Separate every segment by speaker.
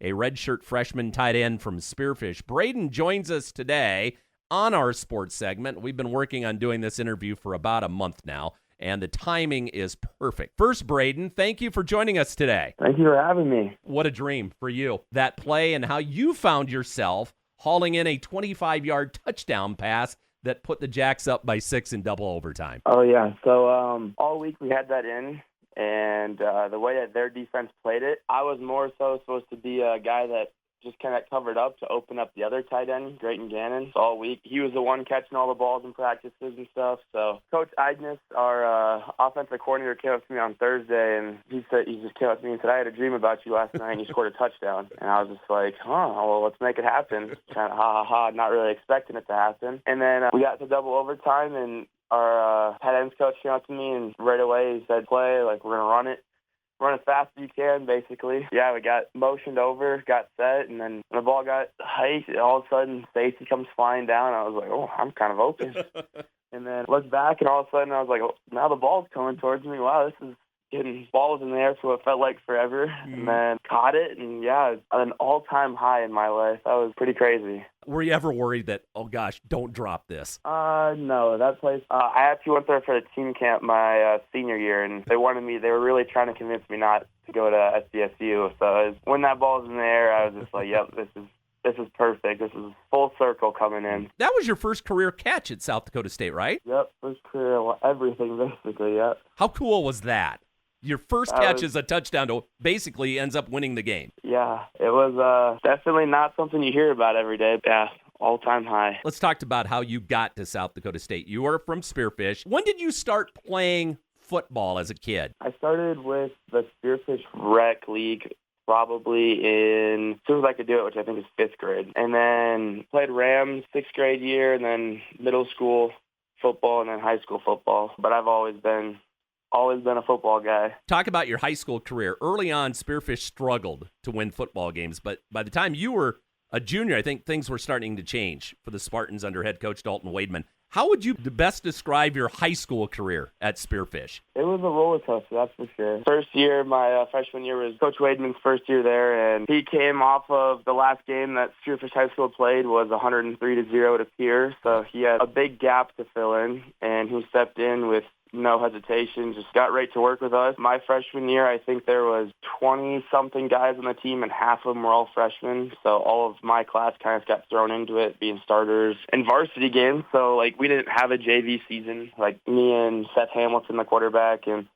Speaker 1: a redshirt freshman tight end from Spearfish. Brayden joins us today on our sports segment. We've been working on doing this interview for about a month now, and the timing is perfect. First, Brayden, thank you for joining us today.
Speaker 2: Thank you for having me.
Speaker 1: What a dream for you, that play, and how you found yourself hauling in a 25-yard touchdown pass that put the Jacks up by 6 in double overtime.
Speaker 2: Oh, yeah. So all week we had that in, and the way that their defense played it, I was more so supposed to be a guy that just kind of covered up to open up the other tight end, Brayden Delahoyde. So all week, he was the one catching all the balls in practices and stuff. So Coach Idness, our offensive coordinator, came up to me on Thursday, and he just came up to me and said, "I had a dream about you last night, and you scored a touchdown." And I was just like, well, let's make it happen. Kind of not really expecting it to happen. And then we got to double overtime, and our tight ends coach came up to me, and right away he said, "Play, like, we're going to run it. Run as fast as you can," basically. Yeah, we got motioned over, got set, and then when the ball got hiked, all of a sudden safety comes flying down. I was like, oh, I'm kind of open. And then looked back, and all of a sudden I was like, oh, now the ball's coming towards me. Wow, this is getting balls in the air for what felt like forever. And then caught it, and yeah, an all-time high in my life. That was pretty crazy.
Speaker 1: Were you ever worried that, oh gosh, don't drop this?
Speaker 2: No, that place. I actually went there for the team camp my senior year, and they were really trying to convince me not to go to SDSU. So when that ball was in the air, I was just like, yep, this is perfect. This is full circle coming in.
Speaker 1: That was your first career catch at South Dakota State, right?
Speaker 2: Yep, first career, everything basically, yep.
Speaker 1: How cool was that? Your first catch is a touchdown to basically ends up winning the game.
Speaker 2: Yeah, it was definitely not something you hear about every day. Yeah, all-time high.
Speaker 1: Let's talk about how you got to South Dakota State. You were from Spearfish. When did you start playing football as a kid?
Speaker 2: I started with the Spearfish Rec League probably as soon as I could do it, which I think is 5th grade. And then played Rams 6th grade year, and then middle school football, and then high school football. But I've always been a football guy.
Speaker 1: Talk about your high school career. Early on, Spearfish struggled to win football games, but by the time you were a junior, I think things were starting to change for the Spartans under head coach Dalton Wademan. How would you best describe your high school career at Spearfish?
Speaker 2: It was a roller coaster, that's for sure. First year, my freshman year, was Coach Wademan's first year there, and he came off of the last game that Spearfish High School played was 103-0 to Pierre, so he had a big gap to fill in, and he stepped in with no hesitation, just got right to work with us. My freshman year, I think there was 20-something guys on the team, and half of them were all freshmen. So all of my class kind of got thrown into it, being starters in varsity games. So, we didn't have a JV season. Me and Seth Hamilton, the quarterback, and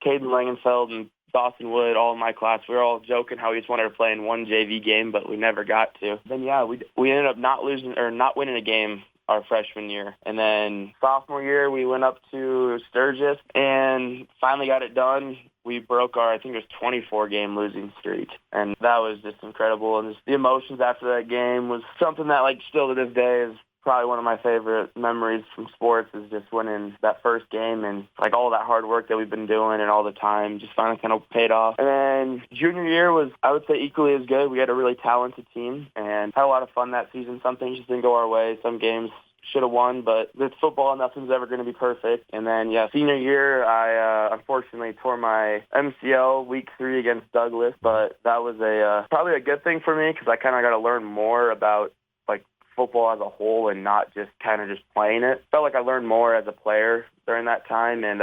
Speaker 2: Caden Langenfeld and Dawson Wood, all in my class, we were all joking how we just wanted to play in one JV game, but we never got to. Then, yeah, we ended up not winning a game our freshman year. And then sophomore year, we went up to Sturgis and finally got it done. We broke our, I think it was 24-game losing streak. And that was just incredible. And just the emotions after that game was something that, still to this day is probably one of my favorite memories from sports, is just winning that first game, and all that hard work that we've been doing and all the time just finally kind of paid off. And then junior year was, I would say, equally as good. We had a really talented team and had a lot of fun that season. Some things just didn't go our way. Some games should have won, but it's football. Nothing's ever going to be perfect. And then, senior year, I unfortunately tore my MCL week 3 against Douglas, but that was probably a good thing for me because I kind of got to learn more about football as a whole and not just kind of just playing it. Felt like I learned more as a player during that time, and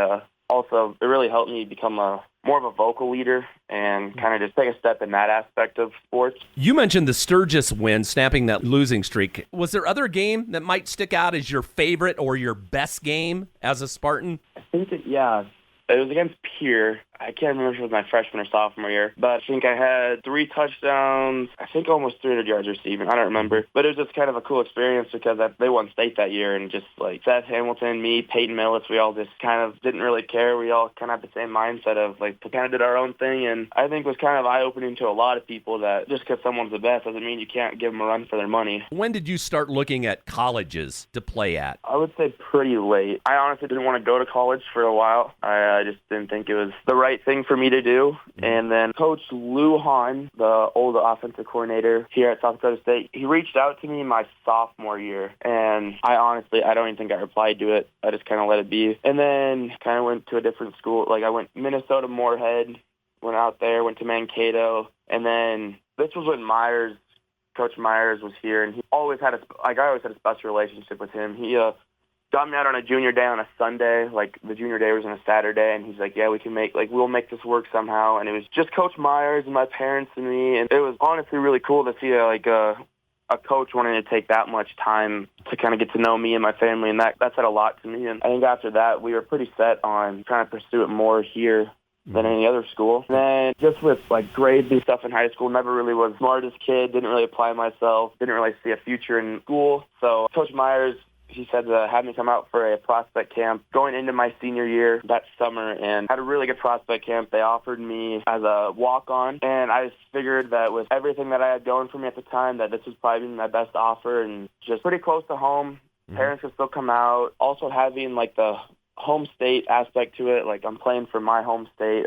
Speaker 2: also it really helped me become more of a vocal leader and kind of just take a step in that aspect of sports.
Speaker 1: You mentioned the Sturgis win, snapping that losing streak. Was there other game that might stick out as your favorite or your best game as a Spartan?
Speaker 2: I think it was against Pierre. I can't remember if it was my freshman or sophomore year, but I think I had 3 touchdowns, I think almost 300 yards receiving. I don't remember. But it was just kind of a cool experience because they won state that year, and just Seth Hamilton, me, Peyton Millets, we all just kind of didn't really care. We all kind of had the same mindset of kind of did our own thing, and I think was kind of eye-opening to a lot of people that just because someone's the best doesn't mean you can't give them a run for their money.
Speaker 1: When did you start looking at colleges to play at?
Speaker 2: I would say pretty late. I honestly didn't want to go to college for a while. I just didn't think it was the right thing for me to do. And then Coach Lou Hahn, the old offensive coordinator here at South Dakota State, he reached out to me my sophomore year, and I don't even think I replied to it. I just kind of let it be. And then kind of went to a different school. I went Minnesota Moorhead, went out there, went to Mankato, and then this was when Coach Myers was here, and I always had a special relationship with him. He got me out on a junior day on a Sunday, like the junior day was on a Saturday, and he's like, yeah, we'll make this work somehow. And it was just Coach Myers and my parents and me, and it was honestly really cool to see a coach wanting to take that much time to kind of get to know me and my family, and that said a lot to me. And I think after that, we were pretty set on trying to pursue it more here than any other school. And then just with like grades and stuff in high school, never really was the smartest kid, didn't really apply myself, didn't really see a future in school. So Coach Myers, he said to have me come out for a prospect camp going into my senior year that summer, and had a really good prospect camp. They offered me as a walk-on, and I just figured that with everything that I had going for me at the time, that this was probably my best offer, and just pretty close to home. Parents could still come out. Also having like the home state aspect to it, like I'm playing for my home state,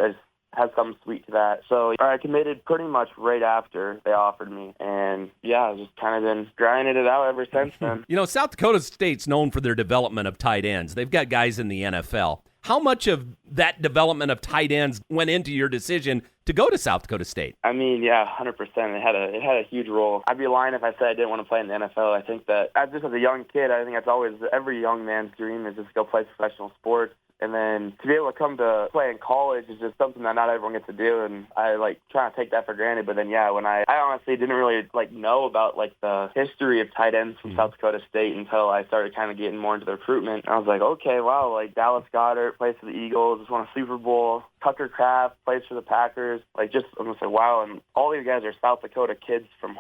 Speaker 2: has something sweet to that. So I committed pretty much right after they offered me. And yeah, I've just kind of been grinding it out ever since then.
Speaker 1: You know, South Dakota State's known for their development of tight ends. They've got guys in the NFL. How much of that development of tight ends went into your decision to go to South Dakota State?
Speaker 2: I mean, yeah, 100%. It had a huge role. I'd be lying if I said I didn't want to play in the NFL. I think that as a young kid, I think that's always every young man's dream is just to go play professional sports. And then to be able to come to play in college is just something that not everyone gets to do, and I try to take that for granted. But then, yeah, when I honestly didn't really know about the history of tight ends from South Dakota State until I started kind of getting more into the recruitment. And I was like, okay, wow, Dallas Goedert plays for the Eagles, just won a Super Bowl. Tucker Kraft plays for the Packers. I'm just like, wow, and all these guys are South Dakota kids from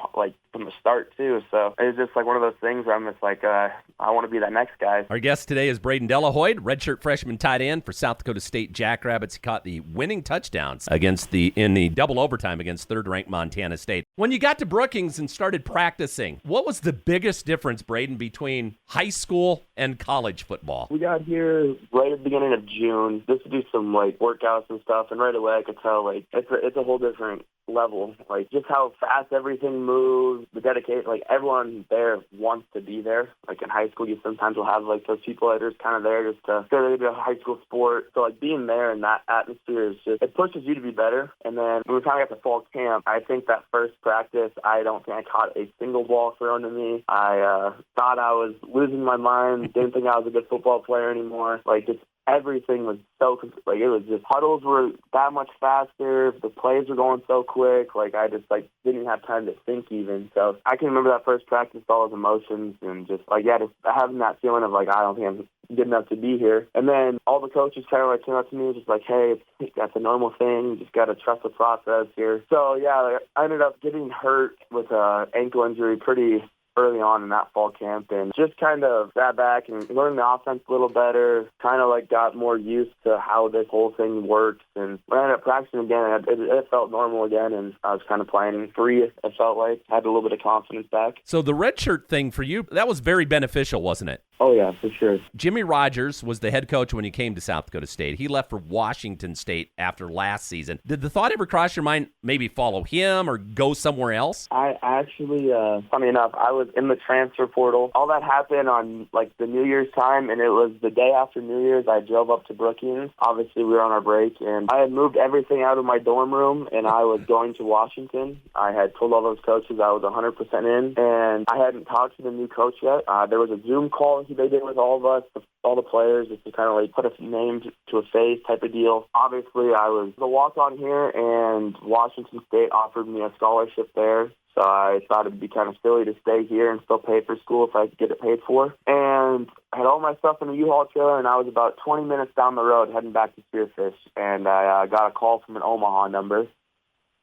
Speaker 2: the start too. So it's just one of those things where I'm just I want to be that next guy.
Speaker 1: Our guest today is Brayden Delahoyde, redshirt freshman tight end for South Dakota State Jackrabbits. He caught the winning touchdowns in the double overtime against third-ranked Montana State. When you got to Brookings and started practicing, what was the biggest difference, Brayden, between high school and college football?
Speaker 2: We got here right at the beginning of June just to do some workouts and stuff, and right away I could tell it's a whole different level. Just how fast everything moves, the dedication, everyone there wants to be there. In high school, you sometimes will have those people that are just kind of there just to go to a high school sport. So being there in that atmosphere is just, it pushes you to be better. And then when we finally got to fall camp, I think that first practice, I don't think I caught a single ball thrown to me. I thought I was losing my mind, didn't think I was a good football player anymore. Just everything was so, it was just, huddles were that much faster, the plays were going so quick, I just, didn't have time to think even. So I can remember that first practice, all those emotions, and just, just having that feeling of, I don't think I'm good enough to be here. And then all the coaches kind of, came up to me, just hey, that's a normal thing, you just got to trust the process here. So, yeah, I ended up getting hurt with an ankle injury pretty early on in that fall camp, and just kind of sat back and learned the offense a little better, kind of got more used to how this whole thing works. And when I ended up practicing again, it felt normal again, and I was kind of playing free, it felt like. I had a little bit of confidence back.
Speaker 1: So the redshirt thing for you, that was very beneficial, wasn't it?
Speaker 2: Oh, yeah, for sure.
Speaker 1: Jimmy Rogers was the head coach when he came to South Dakota State. He left for Washington State after last season. Did the thought ever cross your mind maybe follow him or go somewhere else?
Speaker 2: I actually, funny enough, I was in the transfer portal. All that happened on, the New Year's time, and it was the day after New Year's. I drove up to Brookings. Obviously, we were on our break, and I had moved everything out of my dorm room, and I was going to Washington. I had told all those coaches I was 100% in, and I hadn't talked to the new coach yet. There was a Zoom call they did with all of us, all the players, just to kind of put a name to a face type of deal. Obviously, I was the walk-on here, and Washington State offered me a scholarship there. So I thought it'd be kind of silly to stay here and still pay for school if I could get it paid for. And I had all my stuff in a U-Haul trailer, and I was about 20 minutes down the road heading back to Spearfish. And I got a call from an Omaha number.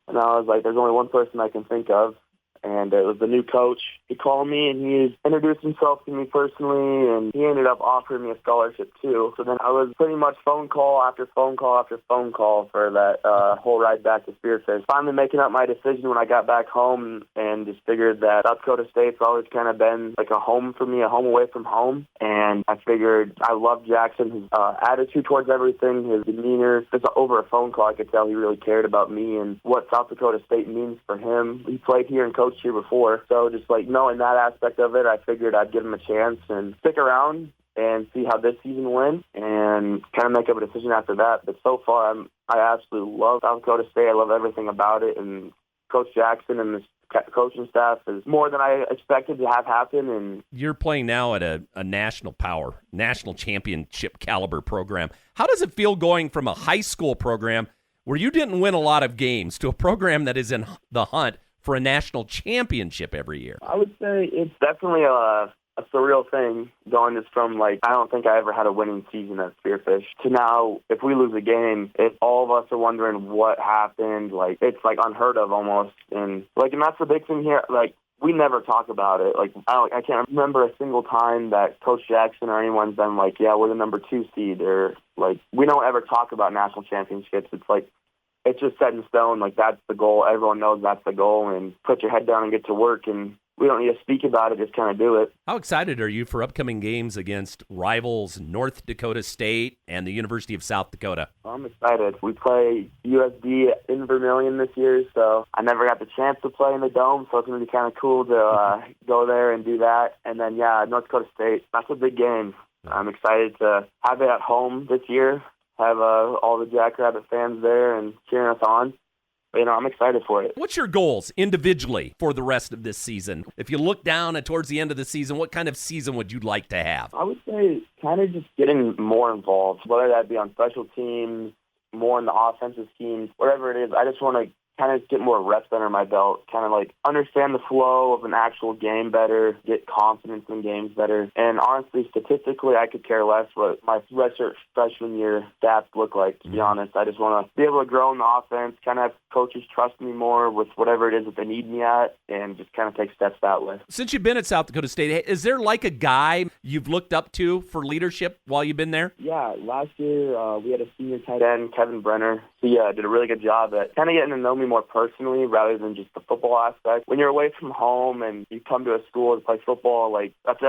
Speaker 2: And I was like, there's only one person I can think of. And it was the new coach. He called me, and he introduced himself to me personally, and he ended up offering me a scholarship too. So then I was pretty much phone call after phone call after phone call for that whole ride back to Spearfish. Finally making up my decision when I got back home, and just figured that South Dakota State's always kind of been a home for me, a home away from home. And I figured I love Jackson, his attitude towards everything, his demeanor. Just over a phone call, I could tell he really cared about me and what South Dakota State means for him. He played here and coached here before, so just knowing that aspect of it, I figured I'd give him a chance and stick around and see how this season went, and kind of make up a decision after that. But so far, I absolutely love South Dakota State. I love everything about it, and Coach Jackson and the coaching staff is more than I expected to have happen. And
Speaker 1: you're playing now at a national power, national championship caliber program. How does it feel going from a high school program where you didn't win a lot of games to a program that is in the hunt for a national championship every year?
Speaker 2: I would say it's definitely a surreal thing going just from, like, I don't think I ever had a winning season at Spearfish to now, if we lose a game, if all of us are wondering what happened, like, it's, like, unheard of almost. And that's the big thing here. Like, we never talk about it. Like, I can't remember a single time that Coach Jackson or anyone's been like, yeah, we're the number 2 seed, or, like, we don't ever talk about national championships. It's like, it's just set in stone. Like, that's the goal. Everyone knows that's the goal, and put your head down and get to work, and we don't need to speak about it, just kind of do it.
Speaker 1: How excited are you for upcoming games against rivals North Dakota State and the University of South Dakota?
Speaker 2: I'm excited. We play USD in Vermilion this year, so I never got the chance to play in the Dome, so it's going to be kind of cool to go there and do that. And then, North Dakota State, that's a big game. I'm excited to have it at home this year, have all the Jackrabbit fans there and cheering us on. But, I'm excited for it.
Speaker 1: What's your goals individually for the rest of this season? If you look down and towards the end of the season, what kind of season would you like to have?
Speaker 2: I would say kind of just getting more involved, whether that be on special teams, more in the offensive schemes, whatever it is. I just want to kind of get more reps under my belt, kind of like understand the flow of an actual game better, get confidence in games better. And honestly, statistically, I could care less what my redshirt freshman year stats look like, to be honest. I just want to be able to grow in the offense, kind of have coaches trust me more with whatever it is that they need me at, and just kind of take steps that way.
Speaker 1: Since you've been at South Dakota State, is there like a guy you've looked up to for leadership while you've been there?
Speaker 2: Yeah, last year we had a senior tight end, Kevin Brenner. He did a really good job at kind of getting to know me more personally rather than just the football aspect. When you're away from home and you come to a school to play football, like that's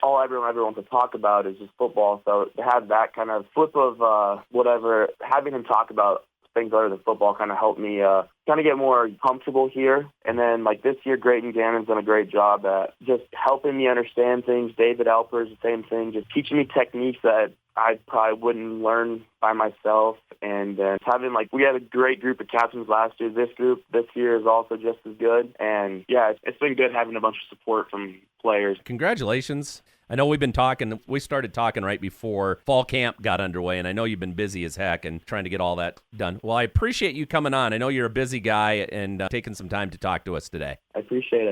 Speaker 2: all everyone ever wants to talk about is just football. So to have that kind of flip of having him talk about things other than football kind of helped me kind of get more comfortable here. And then like this year, Brayden Delahoyde's done a great job at just helping me understand things. David Alper's the same thing, just teaching me techniques that I probably wouldn't learn by myself. And then we had a great group of captains last year. This group this year is also just as good. And yeah, it's been good having a bunch of support from players.
Speaker 1: Congratulations. I know we started talking right before fall camp got underway, and I know you've been busy as heck and trying to get all that done. Well, I appreciate you coming on. I know you're a busy guy and taking some time to talk to us today.
Speaker 2: I appreciate it.